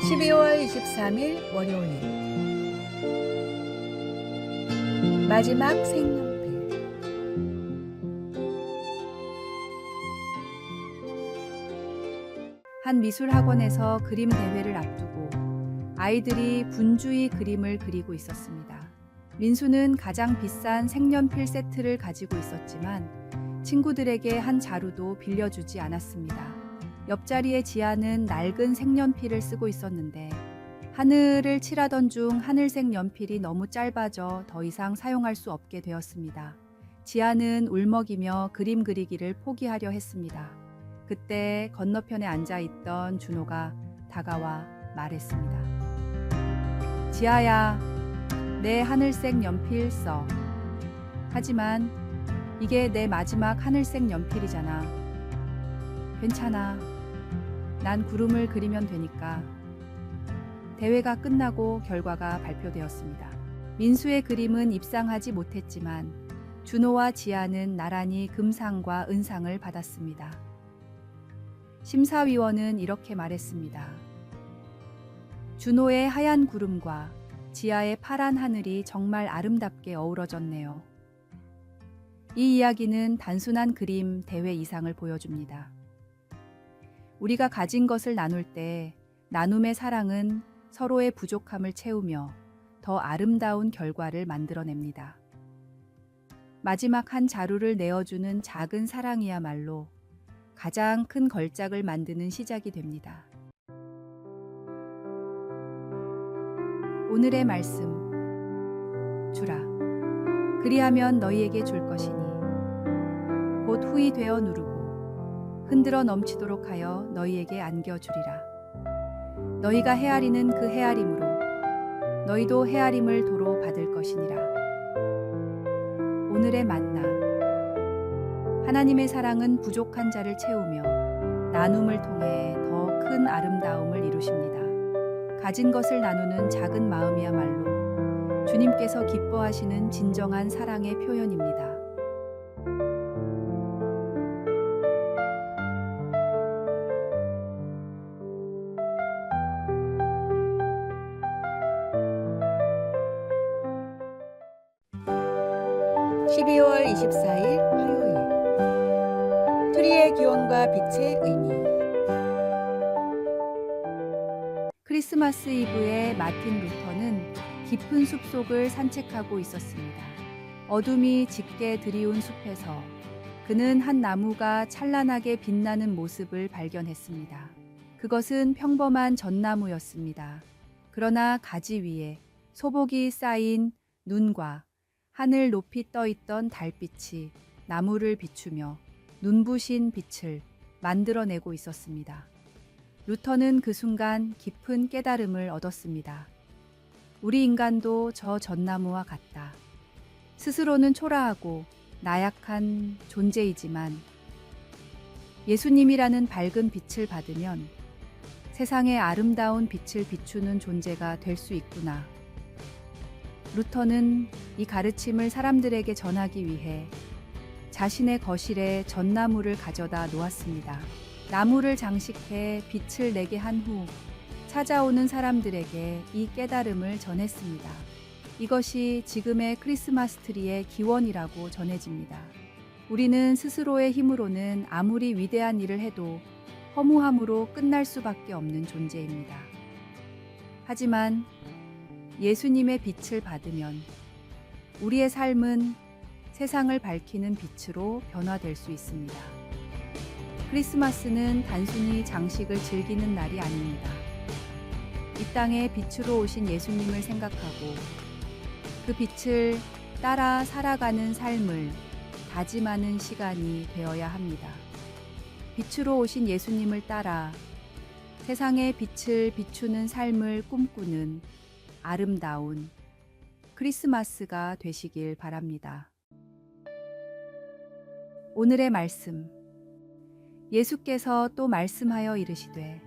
12월 23일 월요일 마지막 색연필. 한 미술학원에서 그림 대회를 앞두고 아이들이 분주히 그림을 그리고 있었습니다. 민수는 가장 비싼 색연필 세트를 가지고 있었지만 친구들에게 한 자루도 빌려주지 않았습니다. 옆자리의 지아는 낡은 색연필을 쓰고 있었는데 하늘을 칠하던 중 하늘색 연필이 너무 짧아져 더 이상 사용할 수 없게 되었습니다. 지아는 울먹이며 그림 그리기를 포기하려 했습니다. 그때 건너편에 앉아있던 준호가 다가와 말했습니다. 지아야, 내 하늘색 연필 써. 하지만 이게 내 마지막 하늘색 연필이잖아. 괜찮아. 난 구름을 그리면 되니까. 대회가 끝나고 결과가 발표되었습니다. 민수의 그림은 입상하지 못했지만 준호와 지아는 나란히 금상과 은상을 받았습니다. 심사위원은 이렇게 말했습니다. 준호의 하얀 구름과 지아의 파란 하늘이 정말 아름답게 어우러졌네요. 이 이야기는 단순한 그림 대회 이상을 보여줍니다. 우리가 가진 것을 나눌 때 나눔의 사랑은 서로의 부족함을 채우며 더 아름다운 결과를 만들어냅니다. 마지막 한 자루를 내어주는 작은 사랑이야말로 가장 큰 걸작을 만드는 시작이 됩니다. 오늘의 말씀. 주라. 그리하면 너희에게 줄 것이니 곧 후이 되어 누르고 흔들어 넘치도록 하여 너희에게 안겨주리라. 너희가 헤아리는 그 헤아림으로 너희도 헤아림을 도로 받을 것이니라. 오늘의 만나. 하나님의 사랑은 부족한 자를 채우며 나눔을 통해 더 큰 아름다움을 이루십니다. 가진 것을 나누는 작은 마음이야말로 주님께서 기뻐하시는 진정한 사랑의 표현입니다. (12월 24일) 화요일. 트리의 기원과 빛의 의미. 크리스마스 이브에 마틴 루터는 깊은 숲속을 산책하고 있었습니다. 어둠이 짙게 드리운 숲에서 그는 한 나무가 찬란하게 빛나는 모습을 발견했습니다. 그것은 평범한 전나무였습니다. 그러나 가지 위에 소복이 쌓인 눈과 하늘 높이 떠있던 달빛이 나무를 비추며 눈부신 빛을 만들어내고 있었습니다. 루터는 그 순간 깊은 깨달음을 얻었습니다. 우리 인간도 저 전나무와 같다. 스스로는 초라하고 나약한 존재이지만 예수님이라는 밝은 빛을 받으면 세상에 아름다운 빛을 비추는 존재가 될 수 있구나. 루터는 이 가르침을 사람들에게 전하기 위해 자신의 거실에 전나무를 가져다 놓았습니다. 나무를 장식해 빛을 내게 한 후 찾아오는 사람들에게 이 깨달음을 전했습니다. 이것이 지금의 크리스마스 트리의 기원이라고 전해집니다. 우리는 스스로의 힘으로는 아무리 위대한 일을 해도 허무함으로 끝날 수밖에 없는 존재입니다. 하지만 예수님의 빛을 받으면 우리의 삶은 세상을 밝히는 빛으로 변화될 수 있습니다. 크리스마스는 단순히 장식을 즐기는 날이 아닙니다. 이 땅에 빛으로 오신 예수님을 생각하고 그 빛을 따라 살아가는 삶을 다짐하는 시간이 되어야 합니다. 빛으로 오신 예수님을 따라 세상의 빛을 비추는 삶을 꿈꾸는 아름다운 크리스마스가 되시길 바랍니다. 오늘의 말씀. 예수께서 또 말씀하여 이르시되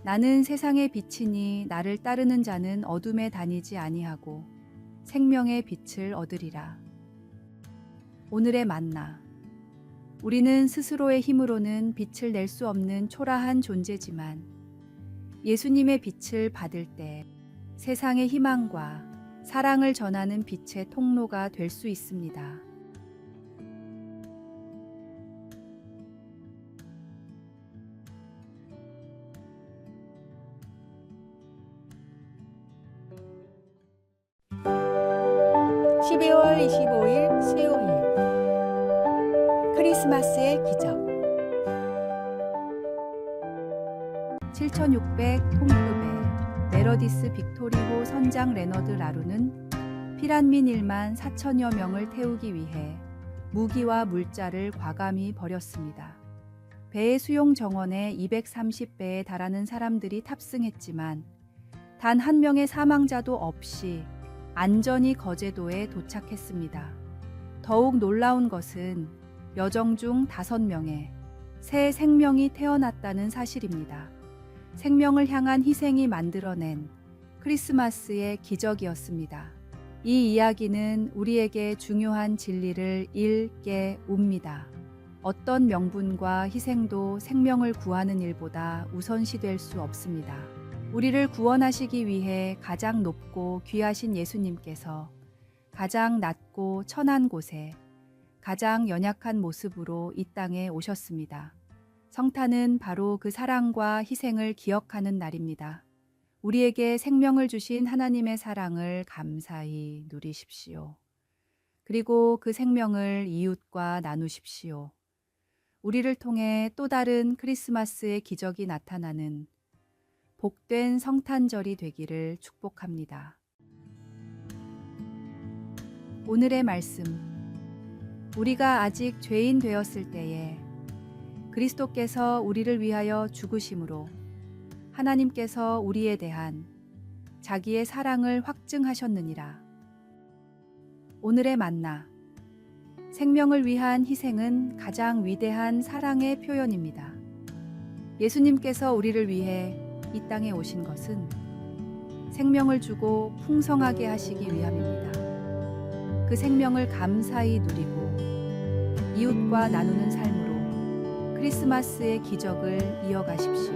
나는 세상의 빛이니 나를 따르는 자는 어둠에 다니지 아니하고 생명의 빛을 얻으리라. 오늘의 만나. 우리는 스스로의 힘으로는 빛을 낼 수 없는 초라한 존재지만 예수님의 빛을 받을 때 세상의 희망과 사랑을 전하는 빛의 통로가 될 수 있습니다. (12월 25일) 수요일 크리스마스의 기적 7600 통급의 메러디스 빅토리호 선장 레너드 라루는 피란민 1만 4천여 명을 태우기 위해 무기와 물자를 과감히 버렸습니다. 배의 수용 정원에 230배에 달하는 사람들이 탑승했지만 단 한 명의 사망자도 없이 안전히 거제도에 도착했습니다. 더욱 놀라운 것은 여정 중 5명의 새 생명이 태어났다는 사실입니다. 생명을 향한 희생이 만들어낸 크리스마스의 기적이었습니다. 이 이야기는 우리에게 중요한 진리를 일깨웁니다. 어떤 명분과 희생도 생명을 구하는 일보다 우선시될 수 없습니다. 우리를 구원하시기 위해 가장 높고 귀하신 예수님께서 가장 낮고 천한 곳에 가장 연약한 모습으로 이 땅에 오셨습니다. 성탄은 바로 그 사랑과 희생을 기억하는 날입니다. 우리에게 생명을 주신 하나님의 사랑을 감사히 누리십시오. 그리고 그 생명을 이웃과 나누십시오. 우리를 통해 또 다른 크리스마스의 기적이 나타나는 복된 성탄절이 되기를 축복합니다. 오늘의 말씀. 우리가 아직 죄인 되었을 때에 그리스도께서 우리를 위하여 죽으심으로 하나님께서 우리에 대한 자기의 사랑을 확증하셨느니라. 오늘의 만나. 생명을 위한 희생은 가장 위대한 사랑의 표현입니다. 예수님께서 우리를 위해 이 땅에 오신 것은 생명을 주고 풍성하게 하시기 위함입니다. 그 생명을 감사히 누리고 이웃과 나누는 삶으로 크리스마스의 기적을 이어가십시오.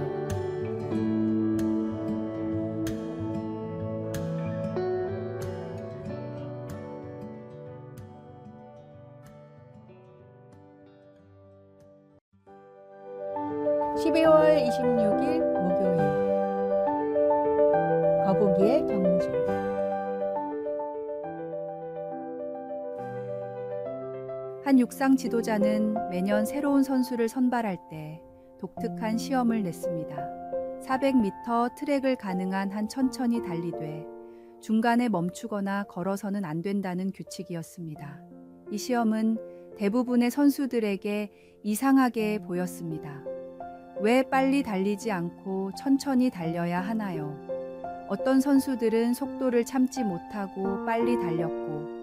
(12월 26일) 목요일 거북이의 경주 한 육상 지도자는 매년 새로운 선수를 선발할 때 독특한 시험을 냈습니다. 400m 트랙을 가능한 한 천천히 달리되 중간에 멈추거나 걸어서는 안 된다는 규칙이었습니다. 이 시험은 대부분의 선수들에게 이상하게 보였습니다. 왜 빨리 달리지 않고 천천히 달려야 하나요? 어떤 선수들은 속도를 참지 못하고 빨리 달렸고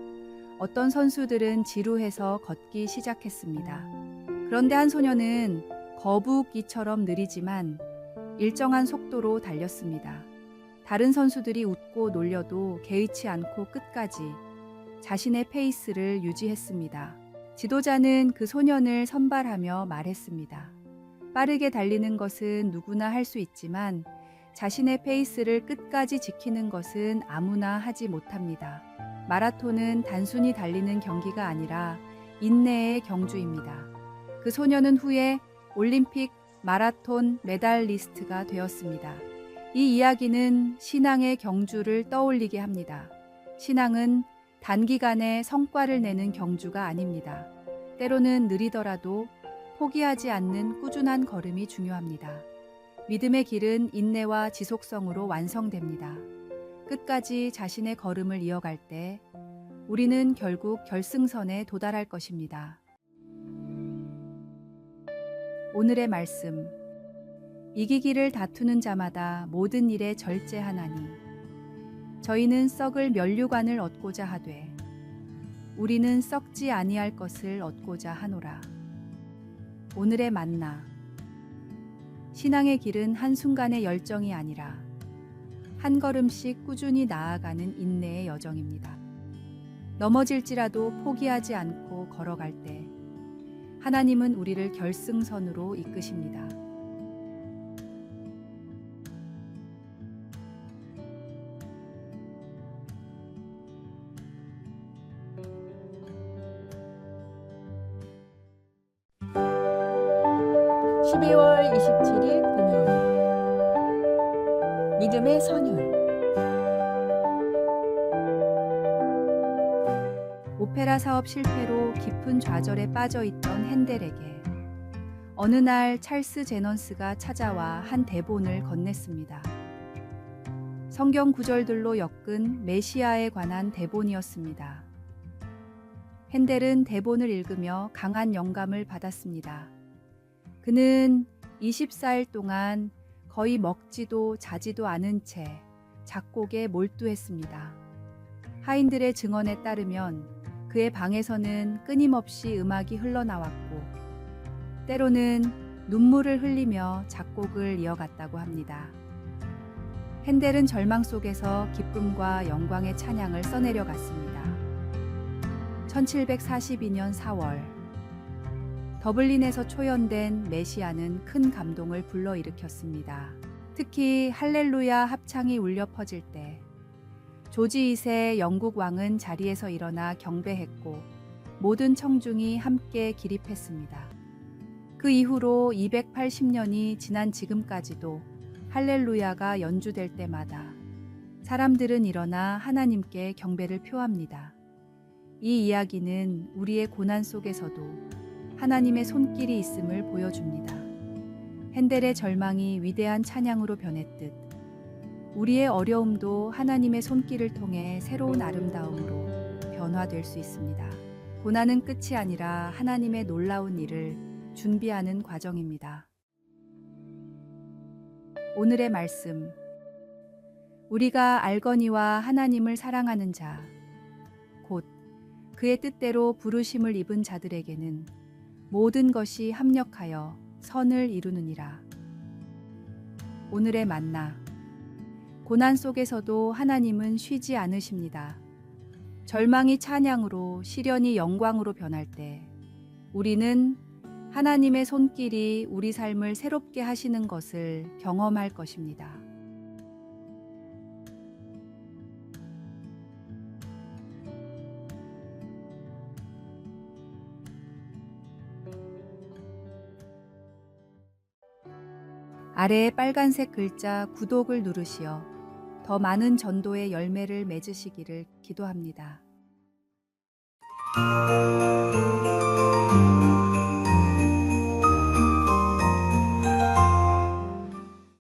어떤 선수들은 지루해서 걷기 시작했습니다. 그런데 한 소녀는 거북이처럼 느리지만 일정한 속도로 달렸습니다. 다른 선수들이 웃고 놀려도 개의치 않고 끝까지 자신의 페이스를 유지했습니다. 지도자는 그 소년을 선발하며 말했습니다. 빠르게 달리는 것은 누구나 할 수 있지만 자신의 페이스를 끝까지 지키는 것은 아무나 하지 못합니다. 마라톤은 단순히 달리는 경기가 아니라 인내의 경주입니다. 그 소녀는 후에 올림픽 마라톤 메달리스트가 되었습니다. 이 이야기는 신앙의 경주를 떠올리게 합니다. 신앙은 단기간에 성과를 내는 경주가 아닙니다. 때로는 느리더라도 포기하지 않는 꾸준한 걸음이 중요합니다. 믿음의 길은 인내와 지속성으로 완성됩니다. 끝까지 자신의 걸음을 이어갈 때 우리는 결국 결승선에 도달할 것입니다. 오늘의 말씀. 이기기를 다투는 자마다 모든 일에 절제하나니 저희는 썩을 면류관을 얻고자 하되 우리는 썩지 아니할 것을 얻고자 하노라. 오늘의 만나. 신앙의 길은 한순간의 열정이 아니라 한 걸음씩 꾸준히 나아가는 인내의 여정입니다. 넘어질지라도 포기하지 않고 걸어갈 때 하나님은 우리를 결승선으로 이끄십니다. (12월 27일) 금요일 믿음의 선율. 오페라 사업 실패로 깊은 좌절에 빠져 있던 핸델에게 어느 날 찰스 제넌스가 찾아와 한 대본을 건넸습니다. 성경 구절들로 엮은 메시아에 관한 대본이었습니다. 핸델은 대본을 읽으며 강한 영감을 받았습니다. 그는 24일 동안 거의 먹지도 자지도 않은 채 작곡에 몰두했습니다. 하인들의 증언에 따르면 그의 방에서는 끊임없이 음악이 흘러나왔고 때로는 눈물을 흘리며 작곡을 이어갔다고 합니다. 핸델은 절망 속에서 기쁨과 영광의 찬양을 써내려 갔습니다. 1742년 4월 더블린에서 초연된 메시아는 큰 감동을 불러일으켰습니다. 특히 할렐루야 합창이 울려 퍼질 때 조지 2세 영국 왕은 자리에서 일어나 경배했고 모든 청중이 함께 기립했습니다. 그 이후로 280년이 지난 지금까지도 할렐루야가 연주될 때마다 사람들은 일어나 하나님께 경배를 표합니다. 이 이야기는 우리의 고난 속에서도 하나님의 손길이 있음을 보여줍니다. 핸델의 절망이 위대한 찬양으로 변했듯 우리의 어려움도 하나님의 손길을 통해 새로운 아름다움으로 변화될 수 있습니다. 고난은 끝이 아니라 하나님의 놀라운 일을 준비하는 과정입니다. 오늘의 말씀. 우리가 알거니와 하나님을 사랑하는 자, 곧 그의 뜻대로 부르심을 입은 자들에게는 모든 것이 합력하여 선을 이루느니라. 오늘의 만나. 고난 속에서도 하나님은 쉬지 않으십니다. 절망이 찬양으로, 시련이 영광으로 변할 때 우리는 하나님의 손길이 우리 삶을 새롭게 하시는 것을 경험할 것입니다. 아래의 빨간색 글자 구독을 누르시어 더 많은 전도의 열매를 맺으시기를 기도합니다.